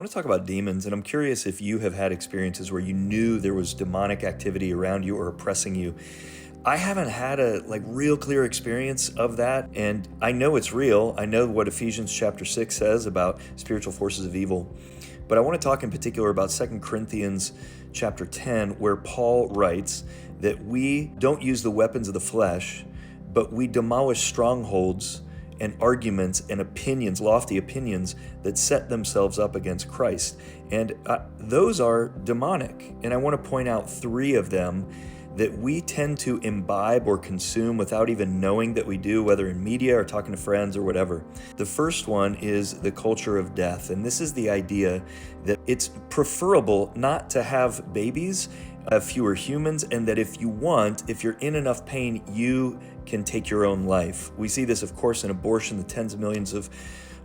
I want to talk about demons, and I'm curious if you have had experiences where you knew there was demonic activity around you or oppressing you. I haven't had a real clear experience of that, and I know it's real. I know what Ephesians chapter 6 says about spiritual forces of evil. But I want to talk in particular about 2 Corinthians chapter 10, where Paul writes that we don't use the weapons of the flesh, but we demolish strongholds and arguments and opinions, lofty opinions that set themselves up against Christ. And those are demonic. And I want to point out three of them that we tend to imbibe or consume without even knowing that we do, whether in media or talking to friends or whatever. The first one is the culture of death. And this is the idea that it's preferable not to have babies, have fewer humans, and that if you're in enough pain, you can take your own life. We see this, of course, in abortion, the tens of millions of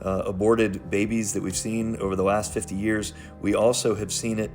aborted babies that we've seen over the last 50 years. We also have seen it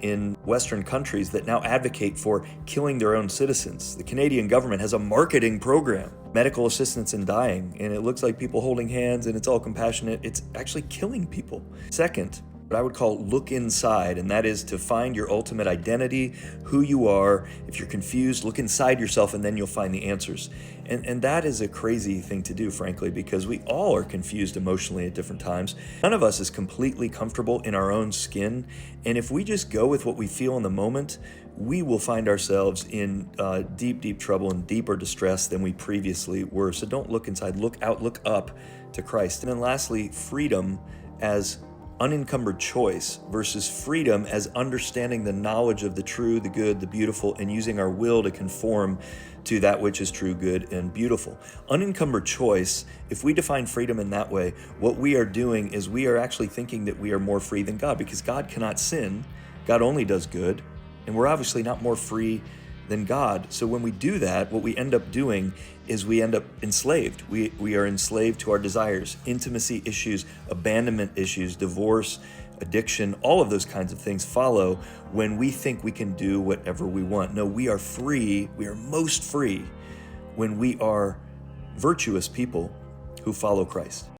in Western countries that now advocate for killing their own citizens. The Canadian government has a marketing program, medical assistance in dying, and it looks like people holding hands and it's all compassionate. It's actually killing people. Second, what I would call look inside, and that is to find your ultimate identity, who you are. If you're confused, look inside yourself and then you'll find the answers. And that is a crazy thing to do, frankly, because we all are confused emotionally at different times. None of us is completely comfortable in our own skin. And if we just go with what we feel in the moment, we will find ourselves in deep, deep trouble and deeper distress than we previously were. So don't look inside, look out, look up to Christ. And then lastly, freedom as unencumbered choice versus freedom as understanding the knowledge of the true, the good, the beautiful, and using our will to conform to that which is true, good, and beautiful. Unencumbered choice, if we define freedom in that way, what we are doing is we are actually thinking that we are more free than God, because God cannot sin. God only does good, and we're obviously not more free than God. So when we do that, what we end up doing is we end up enslaved. We are enslaved to our desires, intimacy issues, abandonment issues, divorce, addiction, all of those kinds of things follow when we think we can do whatever we want. No, we are free. We are most free when we are virtuous people who follow Christ.